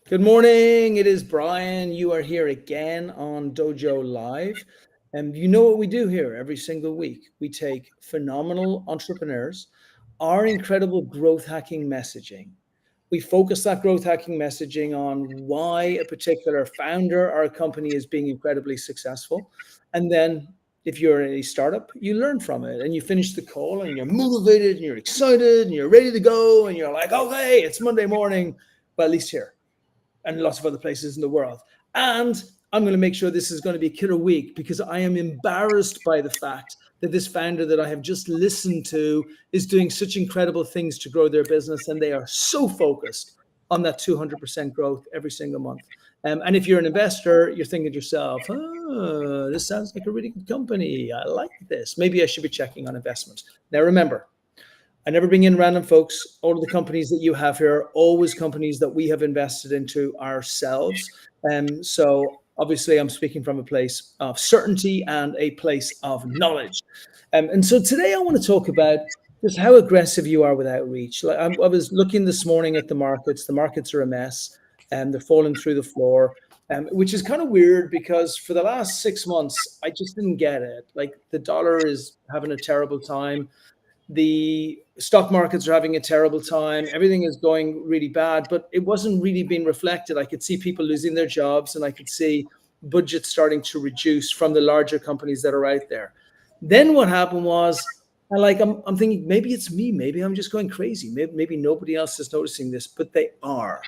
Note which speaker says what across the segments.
Speaker 1: Good morning. It is Brian. You are here again on Dojo Live. And you know what we do here every single week? We take phenomenal entrepreneurs, our incredible growth hacking messaging. We focus that growth hacking messaging on why a particular founder or a company is being incredibly successful. And then if you're a startup, you learn from it and you finish the call and you're motivated and you're excited and you're ready to go and you're like, okay, it's Monday morning, but at least here and lots of other places in the world. And I'm going to make sure this is going to be a killer week because I am embarrassed by the fact that this founder that I have just listened to is doing such incredible things to grow their business. And they are so focused on that 200% growth every single month. And if you're an investor, you're thinking to yourself, oh, this sounds like a really good company. I like this. Maybe I should be checking on investments. Now, remember, I never bring in random folks. All of the companies that you have here are always companies that we have invested into ourselves. So obviously I'm speaking from a place of certainty and a place of knowledge. And so today I want to talk about just how aggressive you are with outreach. Like I was looking this morning at the markets. The markets are a mess and they're falling through the floor. Which is kind of weird because for the last 6 months, I just didn't get it. Like the dollar is having a terrible time. The stock markets are having a terrible time. Everything is going really bad, but it wasn't really being reflected. I could see people losing their jobs and I could see budgets starting to reduce from the larger companies that are out there. Then what happened was, I'm thinking maybe it's me. Maybe I'm just going crazy. Maybe nobody else is noticing this, but they are.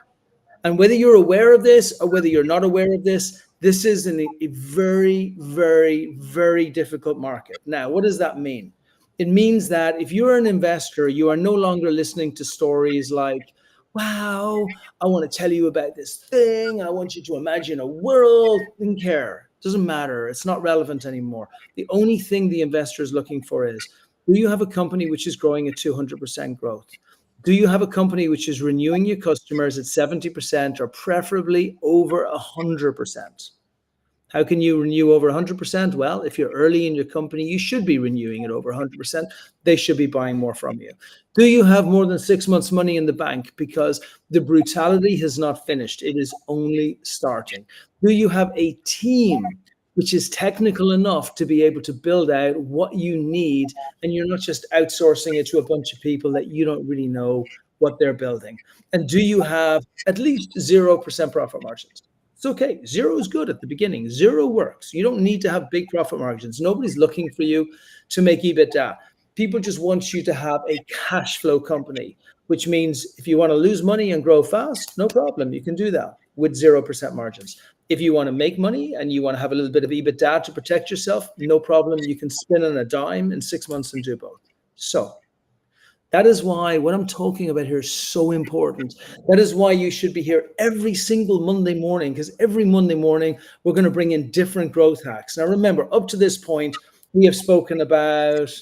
Speaker 1: And whether you're aware of this or whether you're not aware of this, this is a very, very, very difficult market. Now, what does that mean? It means that if you're an investor, you are no longer listening to stories like, wow, I want to tell you about this thing. I want you to imagine a world. Didn't care. Doesn't matter. It's not relevant anymore. The only thing the investor is looking for is, do you have a company which is growing at 200% growth? Do you have a company which is renewing your customers at 70% or preferably over 100%? How can you renew over 100%? Well, if you're early in your company, you should be renewing it over 100%. They should be buying more from you. Do you have more than 6 months money in the bank? Because the brutality has not finished. It is only starting. Do you have a team which is technical enough to be able to build out what you need, and you're not just outsourcing it to a bunch of people that you don't really know what they're building? And do you have at least 0% profit margins? It's okay. Zero is good at the beginning. Zero works. You don't need to have big profit margins. Nobody's looking for you to make EBITDA. People just want you to have a cash flow company, which means if you want to lose money and grow fast, no problem. You can do that with 0% margins. If you want to make money and you want to have a little bit of EBITDA to protect yourself, no problem. You can spin on a dime in 6 months and do both. So that is why what I'm talking about here is so important. That is why you should be here every single Monday morning, because every Monday morning, we're going to bring in different growth hacks. Now, remember, up to this point, we have spoken about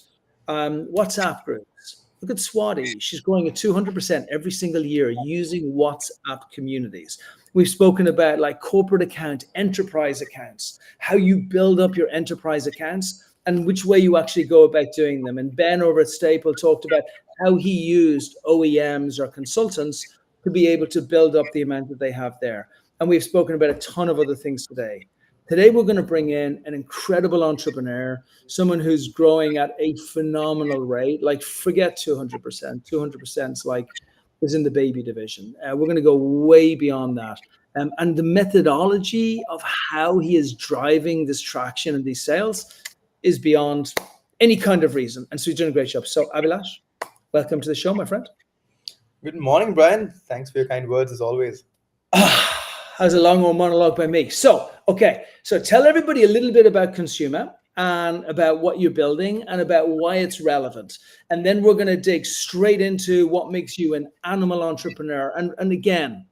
Speaker 1: WhatsApp groups. Look at Swati. She's growing at 200% every single year using WhatsApp communities. We've spoken about like corporate account, enterprise accounts, how you build up your enterprise accounts and which way you actually go about doing them. And Ben over at Staple talked about how he used OEMs or consultants to be able to build up the amount that they have there. And we've spoken about a ton of other things today. Today, we're going to bring in an incredible entrepreneur, someone who's growing at a phenomenal rate. Like, forget 200%. 200% is in the baby division. We're going to go way beyond that. And the methodology of how he is driving this traction and these sales is beyond any kind of reason. And so he's doing a great job. So, Abhilash, welcome to the show, my friend.
Speaker 2: Good morning, Brian. Thanks for your kind words as always.
Speaker 1: That was a long old monologue by me. So tell everybody a little bit about Consuma and about what you're building and about why it's relevant. And then we're going to dig straight into what makes you an animal entrepreneur. And again,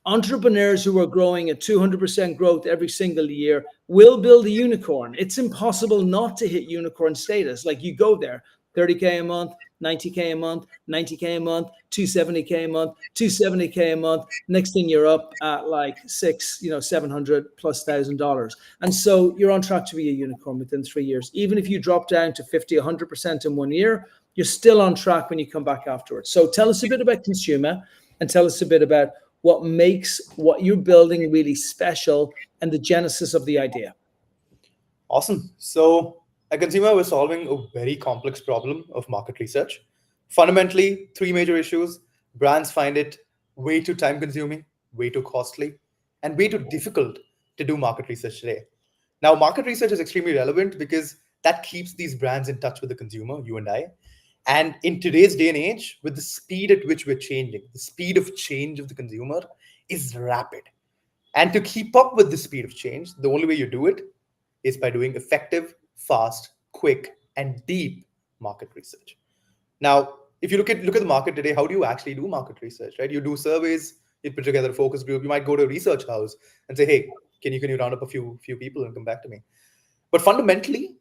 Speaker 1: entrepreneurs who are growing at 200% growth every single year will build a unicorn. It's impossible not to hit unicorn status. Like, you go there, 30K a month, 90K a month, 90K a month, 270K a month, 270K a month. Next thing you're up at like $700,000+. And so you're on track to be a unicorn within 3 years. Even if you drop down to 50, 100% in 1 year, you're still on track when you come back afterwards. So tell us a bit about Consuma and tell us a bit about what makes what you're building really special, and the genesis of the idea.
Speaker 2: Awesome. So, at Consumer, we're solving a very complex problem of market research. Fundamentally, three major issues. Brands find it way too time consuming, way too costly, and way too difficult to do market research today. Now, market research is extremely relevant because that keeps these brands in touch with the consumer, you and I. And in today's day and age, with the speed at which we're changing, the speed of change of the consumer is rapid. And to keep up with the speed of change, the only way you do it is by doing effective, fast, quick, and deep market research. Now, if you look at the market today, how do you actually do market research, right? You do surveys, you put together a focus group, you might go to a research house and say, hey, can you round up a few people and come back to me? But fundamentally,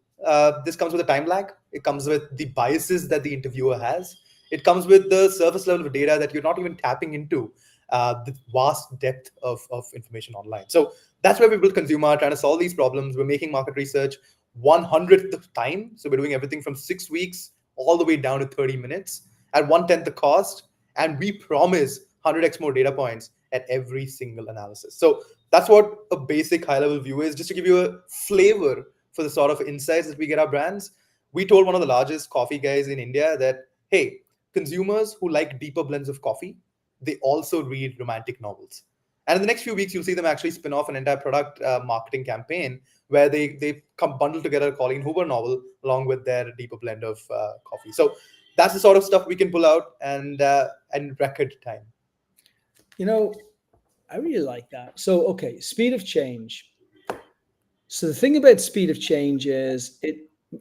Speaker 2: this comes with a time lag. It comes with the biases that the interviewer has. It comes with the surface level of data that you're not even tapping into the vast depth of information online. So that's where we build Consumer, trying to solve these problems. We're making market research 100th of time. So we're doing everything from 6 weeks all the way down to 30 minutes at 1/10 the cost. And we promise 100x more data points at every single analysis. So that's what a basic high level view is. Just to give you a flavor for the sort of insights that we get our brands, we told one of the largest coffee guys in India that, hey, consumers who like deeper blends of coffee, they also read romantic novels. And in the next few weeks, you'll see them actually spin off an entire product marketing campaign where they come bundle together a Colleen Hoover novel along with their deeper blend of coffee. So that's the sort of stuff we can pull out and record time.
Speaker 1: You know, I really like that. So, okay, speed of change. So the thing about speed of change is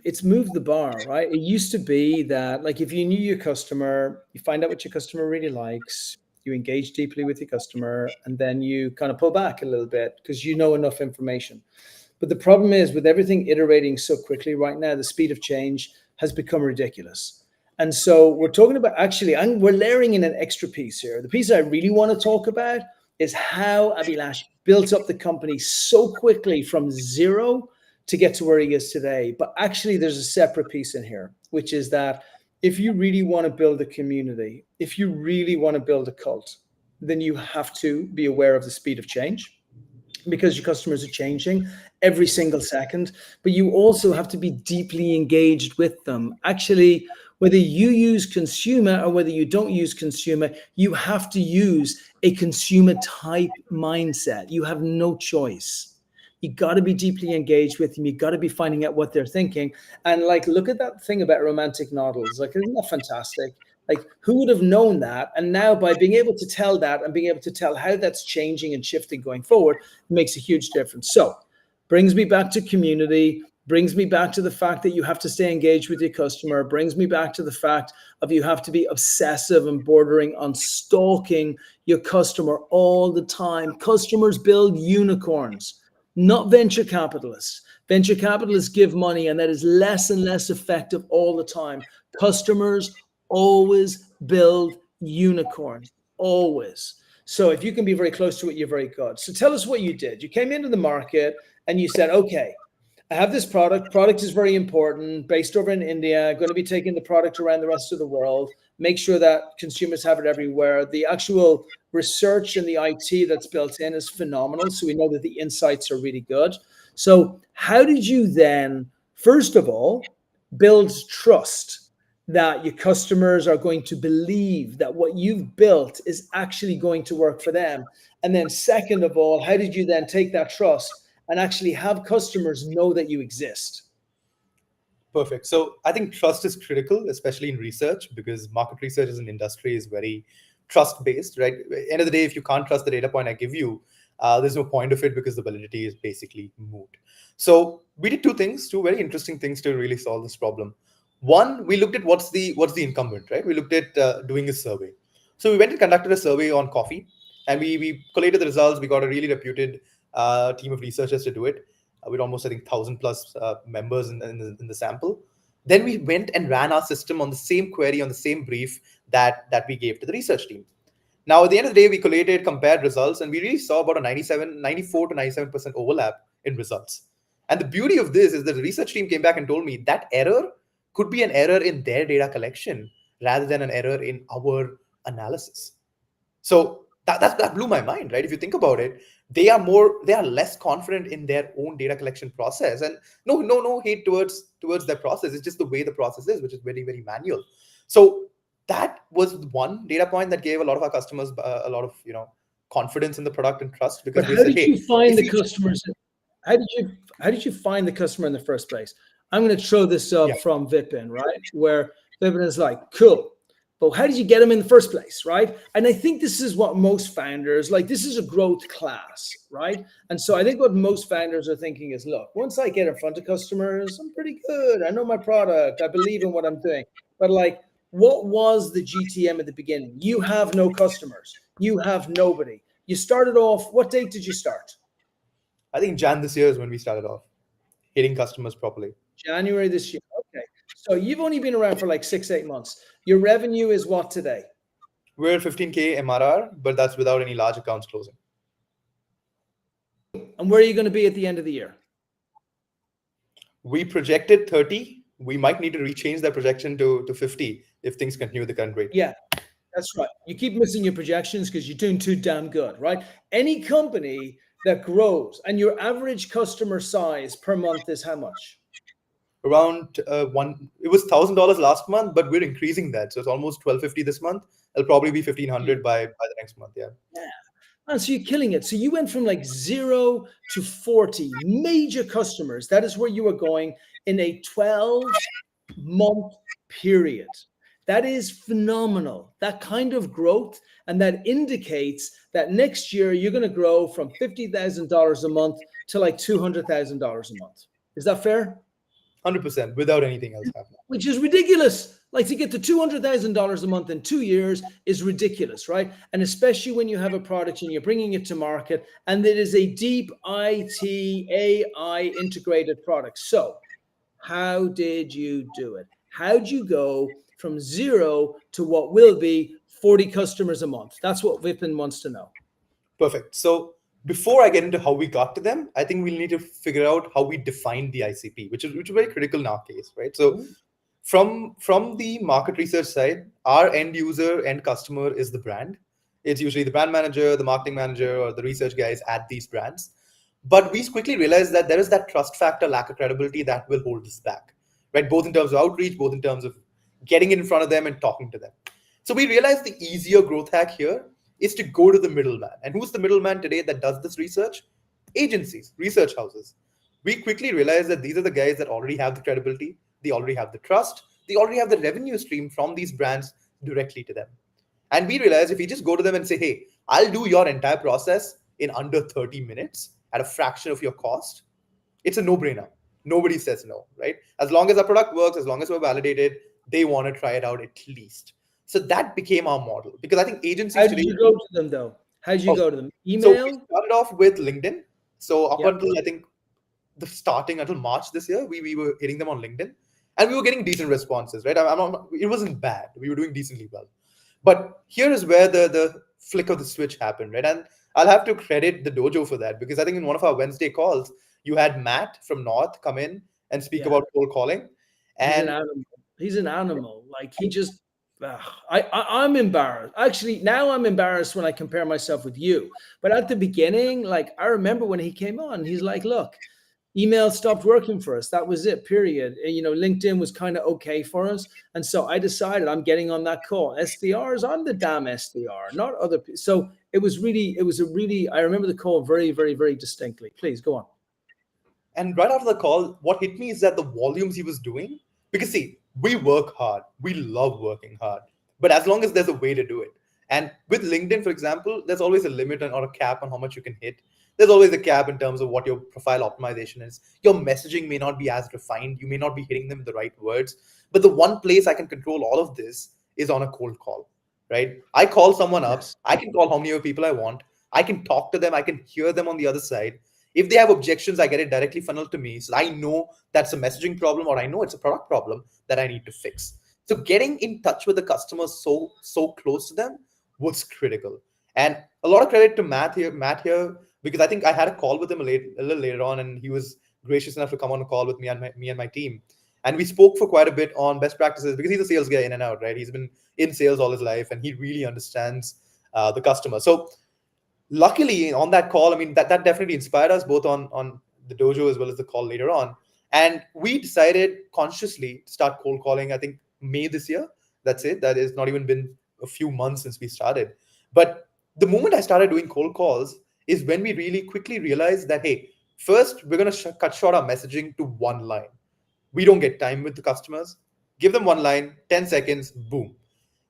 Speaker 1: it's moved the bar, right? It used to be that like if you knew your customer, you find out what your customer really likes, you engage deeply with your customer, and then you kind of pull back a little bit because you know enough information. But the problem is with everything iterating so quickly right now, the speed of change has become ridiculous. And so we're talking about actually, and we're layering in an extra piece here. The piece I really want to talk about is how Abhilash built up the company so quickly from zero to get to where he is today. But actually, there's a separate piece in here, which is that if you really want to build a community, if you really want to build a cult, then you have to be aware of the speed of change because your customers are changing every single second, but you also have to be deeply engaged with them. Actually, whether you use consumer or whether you don't use consumer, you have to use a consumer type mindset. You have no choice. You got to be deeply engaged with them. You got to be finding out what they're thinking. And like, look at that thing about romantic novels. Like, isn't that fantastic? Like, who would have known that? And now, by being able to tell that and being able to tell how that's changing and shifting going forward, makes a huge difference. So, brings me back to community, brings me back to the fact that you have to stay engaged with your customer, brings me back to the fact of you have to be obsessive and bordering on stalking your customer all the time. Customers build unicorns, not venture capitalists. Venture capitalists give money, and that is less and less effective all the time. Customers always build unicorns, always. So if you can be very close to it, you're very good. So tell us what you did. You came into the market and you said, okay, I have this product. Product is very important, based over in India, going to be taking the product around the rest of the world, make sure that consumers have it everywhere. The actual research and the IT that's built in is phenomenal. So we know that the insights are really good. So how did you then, first of all, build trust that your customers are going to believe that what you've built is actually going to work for them? And then second of all, how did you then take that trust and actually have customers know that you exist?
Speaker 2: Perfect. So I think trust is critical, especially in research, because market research as an industry is very trust based, right? End of the day, if you can't trust the data point I give you, there's no point of it because the validity is basically moot. So we did two things, two very interesting things to really solve this problem. One, we looked at what's the incumbent, right? We looked at doing a survey. So we went and conducted a survey on coffee, and we collated the results. We got a really reputed team of researchers to do it with almost I think 1,000 plus members in the sample. Then we went and ran our system on the same query on the same brief that we gave to the research team. Now at the end of the day, we collated, compared results, and we really saw about a 94 to 97% overlap in results. And the beauty of this is that the research team came back and told me that error could be an error in their data collection rather than an error in our analysis. So That blew my mind, right? If you think about it, they are less confident in their own data collection process. And no hate towards their process. It's just the way the process is, which is very, very manual. So that was one data point that gave a lot of our customers a lot of confidence in the product and trust,
Speaker 1: But
Speaker 2: because they
Speaker 1: how
Speaker 2: said,
Speaker 1: did
Speaker 2: hey,
Speaker 1: you find
Speaker 2: if
Speaker 1: the
Speaker 2: we
Speaker 1: customers? How did you find the customer in the first place? I'm going to throw this
Speaker 2: yeah
Speaker 1: up from Vipin, right? Where Vipin is like, cool, but how did you get them in the first place, right? And I think this is what most founders like. This is a growth class, right? And so I think what most founders are thinking is, look, once I get in front of customers, I'm pretty good. I know my product. I believe in what I'm doing. But like, what was the GTM at the beginning? You have no customers. You have nobody. You started off. What date did you start?
Speaker 2: I think Jan this year is when we started off hitting customers properly.
Speaker 1: January this year. Okay. So you've only been around for like 6, 8 months. Your revenue is what today?
Speaker 2: We're at 15K MRR, but that's without any large accounts closing.
Speaker 1: And where are you going to be at the end of the year?
Speaker 2: We projected 30. We might need to rechange that projection to 50 if things continue at the current rate.
Speaker 1: Yeah, that's right. You keep missing your projections because you're doing too damn good, right? Any company that grows and your average customer size per month is how much?
Speaker 2: Around it was $1,000 last month, but we're increasing that. So it's almost 1,250 this month. It'll probably be 1,500
Speaker 1: Huge.
Speaker 2: by the next month. Yeah.
Speaker 1: Yeah. And so you're killing it. So you went from like 0 to 40 major customers. That is where you are going in a 12-month period. That is phenomenal. That kind of growth, and that indicates that next year you're going to grow from $50,000 a month to like $200,000 a month. Is that fair?
Speaker 2: 100% without anything else happening.
Speaker 1: Which is ridiculous. Like to get to $200,000 a month in 2 years is ridiculous, right? And especially when you have a product and you're bringing it to market and it is a deep IT, AI integrated product. So, how did you do it? How'd you go from 0 to what will be 40 customers a month? That's what Vipin wants to know.
Speaker 2: Perfect. So before I get into how we got to them, I think we'll need to figure out how we define the ICP, which is very critical in our case, right? So
Speaker 1: Mhm.
Speaker 2: from the market research side, our end user, end customer is the brand. It's usually the brand manager, the marketing manager, or the research guys at these brands. But we quickly realized that there is that trust factor, lack of credibility that will hold us back, right? Both in terms of outreach, both in terms of getting in front of them and talking to them. So we realized the easier growth hack here is to go to the middleman. And who's the middleman today that does this research? Agencies, research houses. We quickly realized that these are the guys that already have the credibility, they already have the trust, they already have the revenue stream from these brands directly to them. And we realized if we just go to them and say, hey, I'll do your entire process in under 30 minutes at a fraction of your cost, it's a no-brainer. Nobody says no, right? As long as our product works, as long as we're validated, they want to try it out at least. So that became our model, because I think
Speaker 1: How
Speaker 2: agencies
Speaker 1: did
Speaker 2: today.
Speaker 1: you go to them though? How did you
Speaker 2: Oh,
Speaker 1: go to them?
Speaker 2: so we
Speaker 1: Email?
Speaker 2: started off with LinkedIn. So up
Speaker 1: Yep.
Speaker 2: until I think the starting until March this year, we were hitting them on LinkedIn, and we were getting decent responses, right? I'm not, it wasn't bad. We were doing decently well. But here is where the flick of the switch happened, right? And I'll have to credit the dojo for that, because I think in one of our Wednesday calls, you had Matt from North come in and speak
Speaker 1: Yeah.
Speaker 2: about cold calling.
Speaker 1: He's an
Speaker 2: And
Speaker 1: animal. He's an animal. Like he just, I'm embarrassed. Actually, now I'm embarrassed when I compare myself with you. But at the beginning, like I remember when he came on, he's like, "Look, email stopped working for us. That was it. Period. And, LinkedIn was kind of okay for us, and so I decided I'm getting on that call. SDRs, I'm the damn SDR, not other people. So it was a really. I remember the call very, very, very distinctly. Please go on.
Speaker 2: And right after the call, what hit me is that the volumes he was doing, because see, we work hard, we love working hard, but as long as there's a way to do it. And with LinkedIn, for example, there's always a limit or a cap on how much you can hit. There's always a cap in terms of what your profile optimization is. Your messaging may not be as refined, you may not be hitting them with the right words. But the one place I can control all of this is on a cold call, right? I call someone up,
Speaker 1: Yes.
Speaker 2: I can call how many people I want, I can talk to them, I can hear them on the other side. If they have objections, I get it directly funneled to me. So I know that's a messaging problem, or I know it's a product problem that I need to fix. So getting in touch with the customers so close to them was critical. And a lot of credit to Matt here, because I think I had a call with him a little later on, and he was gracious enough to come on a call with me and my team. And we spoke for quite a bit on best practices, because he's a sales guy in and out, right? He's been in sales all his life, and he really understands the customer. So luckily on that call, I mean that definitely inspired us both on the dojo as well as the call later on. And we decided consciously to start cold calling, I think May this year. That's it. That is not even been a few months since we started. But the moment I started doing cold calls is when we really quickly realized that, hey, first we're going to cut short our messaging to one line. We don't get time with the customers. Give them one line, 10 seconds, boom.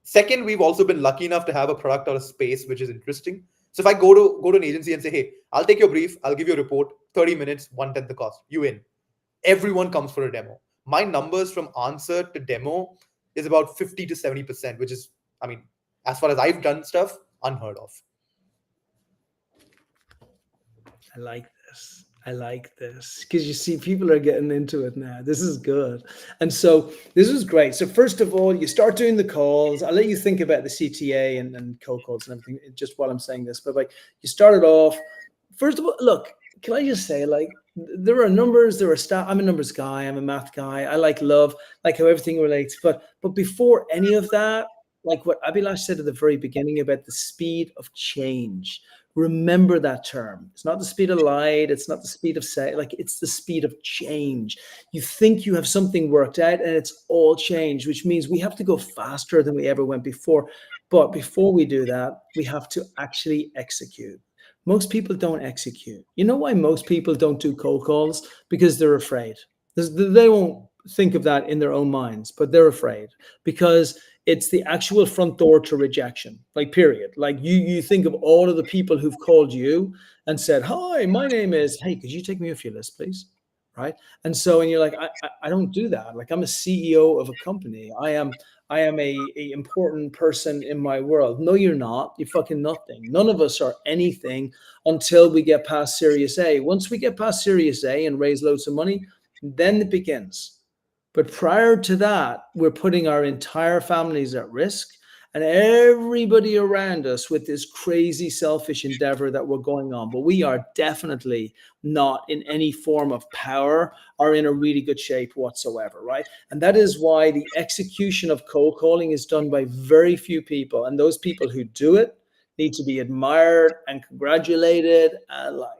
Speaker 2: Second, we've also been lucky enough to have a product or a space which is interesting. So if I go to an agency and say, hey, I'll take your brief, I'll give you a report, 30 minutes, one tenth the cost, you in. Everyone comes for a demo. My numbers from answer to demo is about 50 to 70%, which is, I mean, as far as I've done stuff, unheard of.
Speaker 1: I like this. I like this because you see, people are getting into it now. This is good. And so this is great. So, first of all, you start doing the calls. I'll let you think about the CTA and cold calls and everything just while I'm saying this. But like, you started off, first of all, look, can I just say, like, there are numbers, there are stats. I'm a numbers guy, I'm a math guy. I like love, like how everything relates. But before any of that, like what Abhilash said at the very beginning about the speed of change, remember that term. It's not the speed of light, it's not the speed of say, like it's the speed of change. You think you have something worked out and it's all change, which means we have to go faster than we ever went before. But before we do that, we have to actually execute. Most people don't execute. You know why most people don't do cold calls? Because they're afraid. They won't think of that in their own minds, but they're afraid because it's the actual front door to rejection, like period. Like you think of all of the people who've called you and said, hi, my name is, hey, could you take me off your list, please? Right. And so, and you're like, I don't do that. Like, I'm a CEO of a company. I am a important person in my world. No, you're not. You're fucking nothing. None of us are anything until we get past Series A. Once we get past Series A and raise loads of money, then it begins. But prior to that, we're putting our entire families at risk and everybody around us with this crazy selfish endeavor that we're going on. But we are definitely not in any form of power or in a really good shape whatsoever, right? And that is why the execution of cold calling is done by very few people. And those people who do it need to be admired and congratulated and like,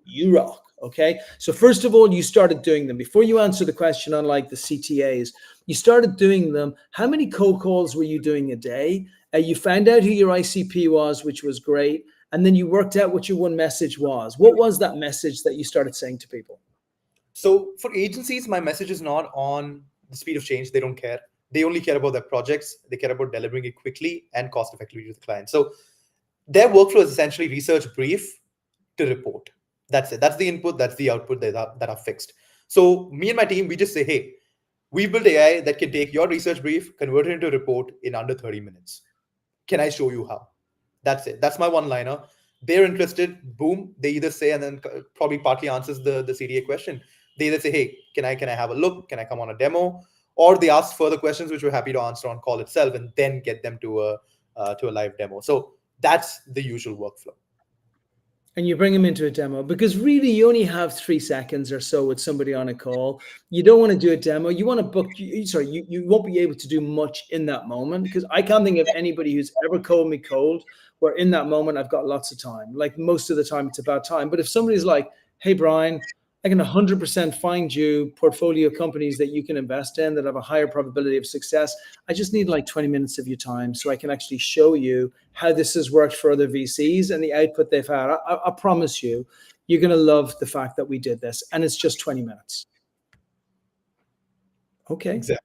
Speaker 1: you rock. Okay. So first of all, you started doing them before you answer the question on like the CTAs, you started doing them. How many cold calls were you doing a day? You found out who your ICP was, which was great. And then you worked out what your one message was. What was that message that you started saying to people?
Speaker 2: So for agencies, my message is not on the speed of change. They don't care. They only care about their projects. They care about delivering it quickly and cost effectively to the client. So their workflow is essentially research brief to report. That's it. That's the input. That's the output that are fixed. So me and my team, we just say, hey, we built AI that can take your research brief, convert it into a report in under 30 minutes. Can I show you how? That's it. That's my one liner. They're interested. Boom. They either say, and then probably partly answers the CDA question. They either say, hey, can I have a look? Can I come on a demo? Or they ask further questions, which we're happy to answer on call itself, and then get them to a live demo. So that's the usual workflow.
Speaker 1: And you bring them into a demo because really you only have 3 seconds or so with somebody on a call. You don't want to do a demo. You want to book, you won't be able to do much in that moment because I can't think of anybody who's ever called me cold where in that moment I've got lots of time. Like most of the time it's about time. But if somebody's like, hey, Brian, I can 100% find you portfolio companies that you can invest in that have a higher probability of success. I just need like 20 minutes of your time so I can actually show you how this has worked for other VCs and the output they've had. I promise you, you're going to love the fact that we did this. And it's just 20 minutes. Okay.
Speaker 2: Exactly.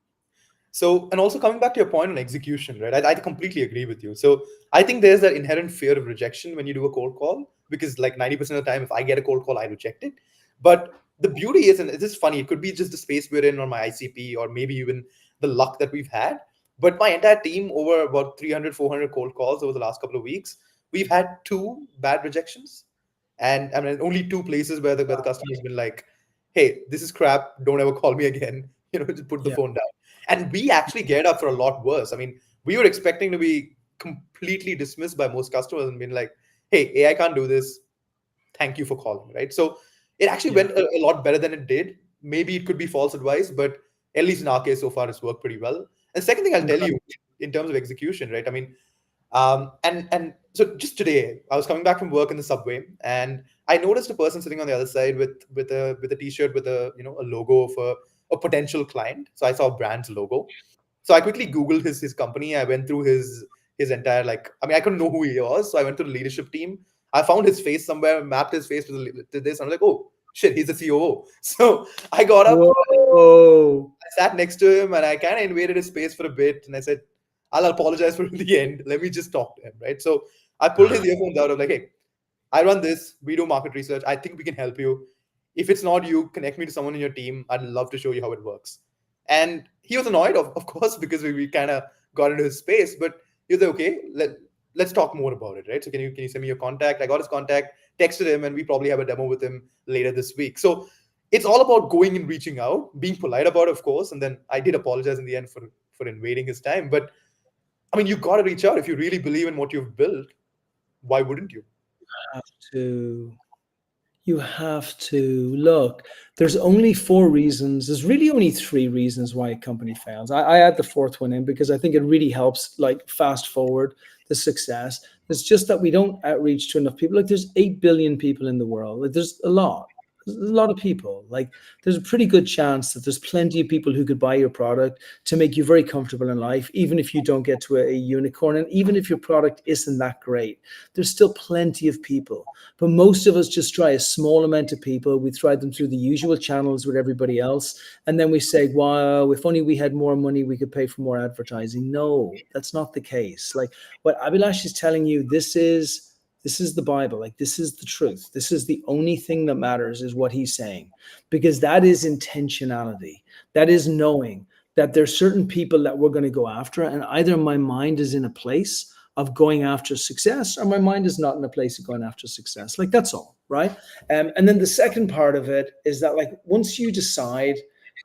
Speaker 2: So, and also coming back to your point on execution, right? I completely agree with you. So, I think there's that inherent fear of rejection when you do a cold call because, like 90% of the time, if I get a cold call, I reject it. But the beauty is, and this is funny, it could be just the space we're in or my ICP or maybe even the luck that we've had. But my entire team, over about 300, 400 cold calls over the last couple of weeks, we've had 2 bad rejections. And I mean, only 2 places where the customer's been like, hey, this is crap. Don't ever call me again. Just put the
Speaker 1: Yeah.
Speaker 2: phone down. And we actually geared up for a lot worse. I mean, we were expecting to be completely dismissed by most customers and being like, hey, AI can't do this. Thank you for calling, right? So it actually
Speaker 1: Yeah.
Speaker 2: went a lot better than it did. Maybe it could be false advice, but at least in our case so far, it's worked pretty well. And second thing I'll tell you in terms of execution, right? I mean, And so just today, I was coming back from work in the subway, and I noticed a person sitting on the other side with a t-shirt with a a logo of a potential client. So I saw a brand's logo. So I quickly Googled his company. I went through his entire, like, I mean, I couldn't know who he was, so I went to the leadership team. I found his face somewhere, mapped his face to this. I'm like, oh shit, he's the COO. So I got up,
Speaker 1: Whoa.
Speaker 2: I sat next to him, and I kind of invaded his space for a bit. And I said, I'll apologize for the end. Let me just talk to him, right? So I pulled his earphones out. I'm like, hey, I run this. We do market research. I think we can help you. If it's not you, connect me to someone in your team. I'd love to show you how it works. And he was annoyed, of course, because we kind of got into his space. But he was like, okay, let's talk more about it, right? So can you send me your contact? I got his contact, texted him, and we probably have a demo with him later this week. So it's all about going and reaching out, being polite about it, of course. And then I did apologize in the end for invading his time. But I mean, you got to reach out if you really believe in what you've built. Why wouldn't you?
Speaker 1: Have to. You have to look. There's only four reasons. There's really only three reasons why a company fails. I add the fourth one in because I think it really helps, like, fast forward the success. It's just that we don't outreach to enough people. Like, there's 8 billion people in the world. Like, there's a lot. There's a lot of people. Like, there's a pretty good chance that there's plenty of people who could buy your product to make you very comfortable in life, even if you don't get to a unicorn, and even if your product isn't that great. There's still plenty of people. But most of us just try a small amount of people. We try them through the usual channels with everybody else. And then we say, wow, if only we had more money, we could pay for more advertising. No, that's not the case. Like, what Abhilash is telling you, this is the Bible. Like, this is the truth. This is the only thing that matters, is what he's saying, because that is intentionality. That is knowing that there's certain people that we're going to go after. And either my mind is in a place of going after success, or my mind is not in a place of going after success. Like, that's all, right? And then the second part of it is that, like, once you decide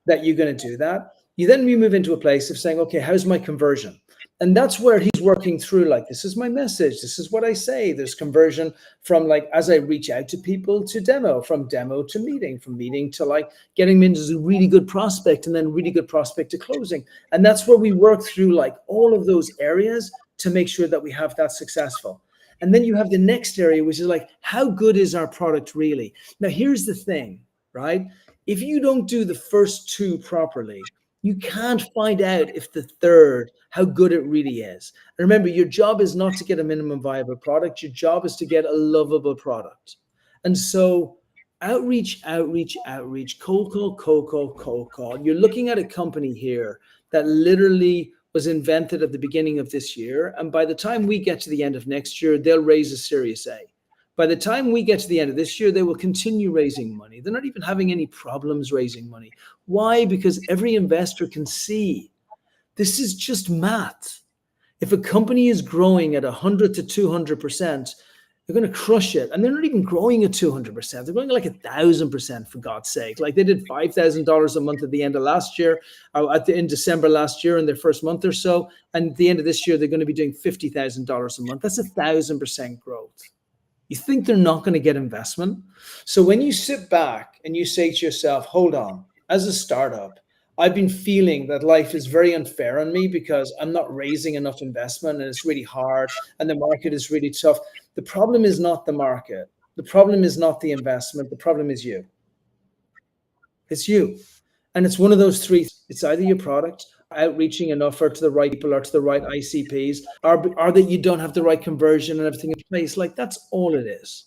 Speaker 1: that you're going to do that, you move into a place of saying, okay, how's my conversion? And that's where he's working through, like, this is my message, this is what I say. There's conversion from, like, as I reach out to people, to demo, from demo to meeting, from meeting to, like, getting them into a really good prospect, and then really good prospect to closing. And that's where we work through, like, all of those areas to make sure that we have that successful. And then you have the next area, which is like, how good is our product really? Now, here's the thing, right? If you don't do the first two properly, you can't find out if the third, how good it really is. And remember, your job is not to get a minimum viable product. Your job is to get a lovable product. And so outreach, outreach, outreach, cold call, cold call, cold call. You're looking at a company here that literally was invented at the beginning of this year. And by the time we get to the end of next year, they'll raise a Series A. By the time we get to the end of this year, they will continue raising money. They're not even having any problems raising money. Why? Because every investor can see this is just math. If a company is growing at 100 to 200%, they're going to crush it. And they're not even growing at 200%. They're growing like 1,000%, for God's sake. Like, they did $5,000 a month at the end of last year, in December last year, in their first month or so. And at the end of this year, they're going to be doing $50,000 a month. That's 1,000% growth. You think they're not going to get investment? So when you sit back and you say to yourself, hold on, as a startup, I've been feeling that life is very unfair on me because I'm not raising enough investment, and it's really hard, and the market is really tough. The problem is not the market. The problem is not the investment. The problem is you. It's you. And it's one of those three. It's either your product, outreaching enough, or to the right people, or to the right ICPs, or that you don't have the right conversion and everything in place. Like, that's all it is.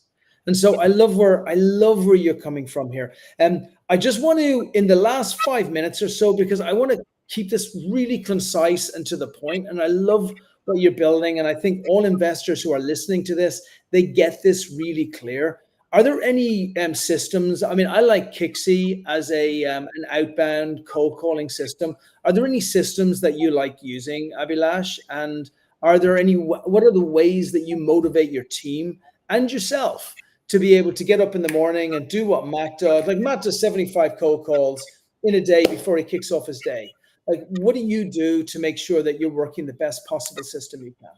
Speaker 1: And so I love where you're coming from here. And I just want to, in the last 5 minutes or so, because I want to keep this really concise and to the point. And I love what you're building. And I think all investors who are listening to this, they get this really clear. Are there any systems? I mean, I like Kixie as an outbound cold calling system. Are there any systems that you like using, Abhilash? And are there any? What are the ways that you motivate your team and yourself to be able to get up in the morning and do what Matt does? Like, Matt does 75 cold calls in a day before he kicks off his day. Like, what do you do to make sure that you're working the best possible system you can?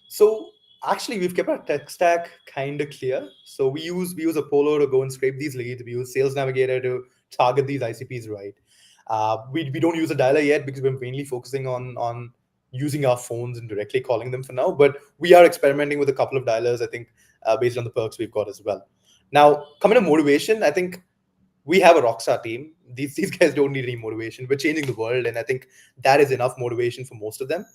Speaker 2: So actually, we've kept our tech stack kind of clear. So we use Apollo to go and scrape these leads. We use Sales Navigator to target these ICPs right. We don't use a dialer yet because we're mainly focusing on using our phones and directly calling them for now, but we are experimenting with a couple of dialers, I think, based on the perks we've got as well. Now, coming to motivation, I think we have a rockstar team. These guys don't need any motivation. We're changing the world, and I think that is enough motivation for most of them,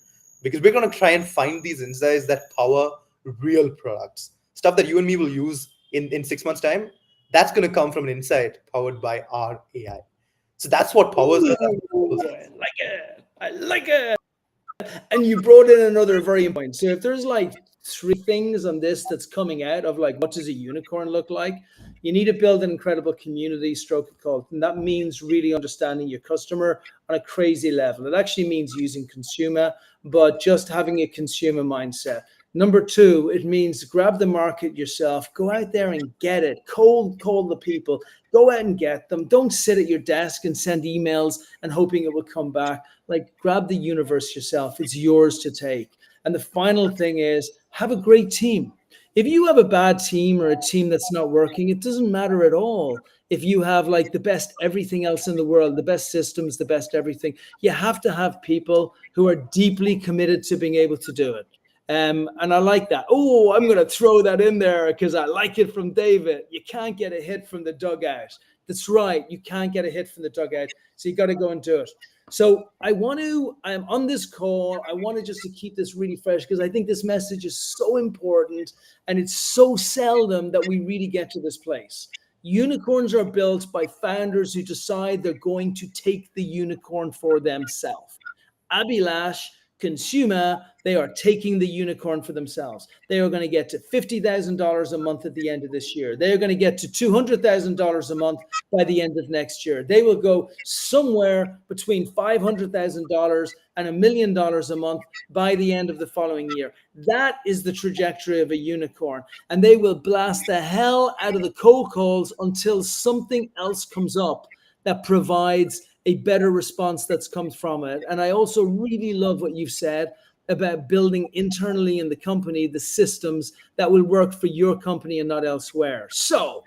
Speaker 2: because we're going to try and find these insights that power real products, stuff that you and me will use in 6 months' time. That's going to come from an insight powered by our AI. So that's what powers us. That's what
Speaker 1: Ooh,
Speaker 2: enables
Speaker 1: I
Speaker 2: us.
Speaker 1: like it. I like it. And you brought in another very important point. So if there's like three things on this that's coming out of like what does a unicorn look like? You need to build an incredible community stroke cult. And that means really understanding your customer on a crazy level. It actually means using consumer, but just having a consumer mindset. Number two, it means grab the market yourself, go out there and get it. Cold call the people, go out and get them. Don't sit at your desk and send emails and hoping it will come back. Like grab the universe yourself. It's yours to take. And the final thing is have a great team. If you have a bad team or a team that's not working, it doesn't matter at all. If you have like the best everything else in the world, the best systems, the best everything, you have to have people who are deeply committed to being able to do it. And I like that. Oh, I'm going to throw that in there because I like it from David. You can't get a hit from the dugout. That's right. You can't get a hit from the dugout. So you got to go and do it. So I'm on this call. I wanted just to keep this really fresh because I think this message is so important and it's so seldom that we really get to this place. Unicorns are built by founders who decide they're going to take the unicorn for themselves. Abhilash, Consuma, they are taking the unicorn for themselves. They are going to get to $50,000 a month at the end of this year. They are going to get to $200,000 a month by the end of next year. They will go somewhere between $500,000 and $1 million a month by the end of the following year. That is the trajectory of a unicorn. And they will blast the hell out of the cold calls until something else comes up that provides a better response that's comes from it. And I also really love what you've said about building internally in the company the systems that will work for your company and not elsewhere. So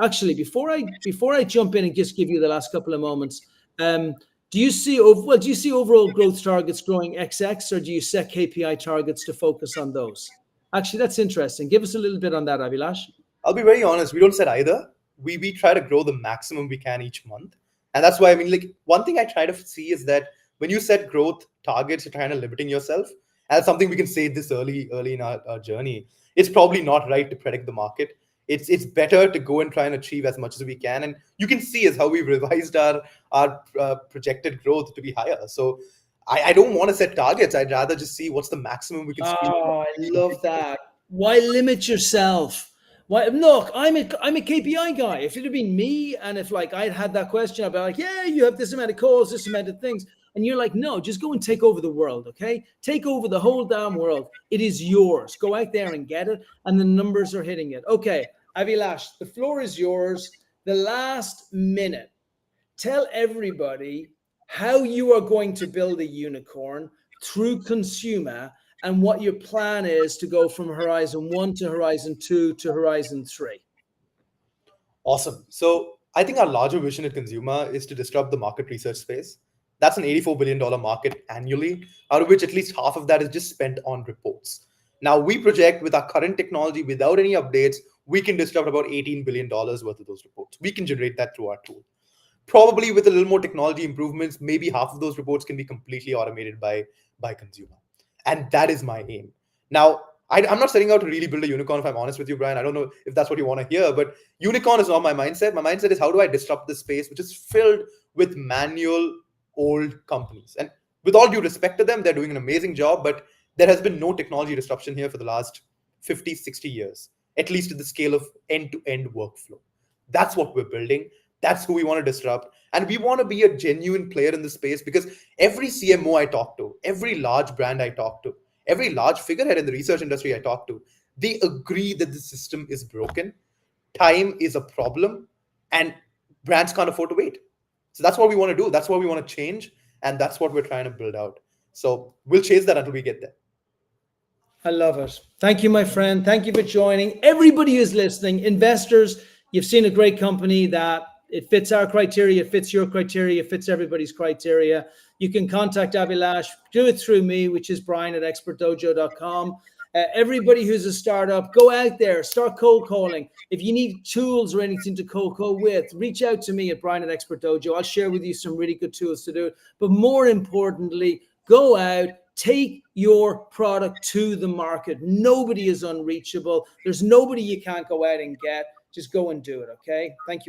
Speaker 1: actually, before I jump in and just give you the last couple of moments, do you see overall growth targets growing XX, or do you set KPI targets to focus on those? Actually, that's interesting. Give us a little bit on that, Abhilash.
Speaker 2: I'll be very honest, we don't set either. We try to grow the maximum we can each month. And that's why, I mean, like, one thing I try to see is that when you set growth targets, you're kind of limiting yourself. And that's something we can say this early in our journey. It's probably not right to predict the market. It's better to go and try and achieve as much as we can. And you can see is how we've revised our projected growth to be higher. So I don't want to set targets. I'd rather just see what's the maximum we can squeeze.
Speaker 1: Oh, I love that. Why limit yourself? Why look, I'm a KPI guy. If it had been me and if like I'd had that question, I'd be like, yeah, you have this amount of calls, this amount of things. And you're like, no, just go and take over the world, okay? Take over the whole damn world. It is yours. Go out there and get it. And the numbers are hitting it. Okay, Abhilash, the floor is yours. The last minute. Tell everybody how you are going to build a unicorn through Consuma and what your plan is to go from Horizon 1 to Horizon 2 to Horizon 3.
Speaker 2: Awesome. So I think our larger vision at Consumer is to disrupt the market research space. That's an $84 billion market annually, out of which at least half of that is just spent on reports. Now, we project with our current technology, without any updates, we can disrupt about $18 billion worth of those reports. We can generate that through our tool. Probably with a little more technology improvements, maybe half of those reports can be completely automated by Consumer. And that is my aim. Now, I'm not setting out to really build a unicorn, if I'm honest with you, Brian. I don't know if that's what you want to hear, but unicorn is not my mindset. My mindset is how do I disrupt this space, which is filled with manual, old companies. And with all due respect to them, they're doing an amazing job, but there has been no technology disruption here for the last 50, 60 years, at least at the scale of end-to-end workflow. That's what we're building. That's who we want to disrupt. And we want to be a genuine player in the space because every CMO I talk to, every large brand I talk to, every large figurehead in the research industry I talk to, they agree that the system is broken, time is a problem, and brands can't afford to wait. So that's what we want to do. That's what we want to change. And that's what we're trying to build out. So we'll chase that until we get there.
Speaker 1: I love it. Thank you, my friend. Thank you for joining. Everybody who's listening, investors, you've seen a great company that it fits our criteria, it fits your criteria, it fits everybody's criteria. you can contact Abhilash. Do it through me, which is Brian at expertdojo.com. Everybody who's a startup, go out there, start cold calling. If you need tools or anything to cold call with, reach out to me at Brian at Expert Dojo. I'll share with you some really good tools to do it. But more importantly, go out, take your product to the market. Nobody is unreachable. There's nobody you can't go out and get. Just go and do it, okay? Thank you.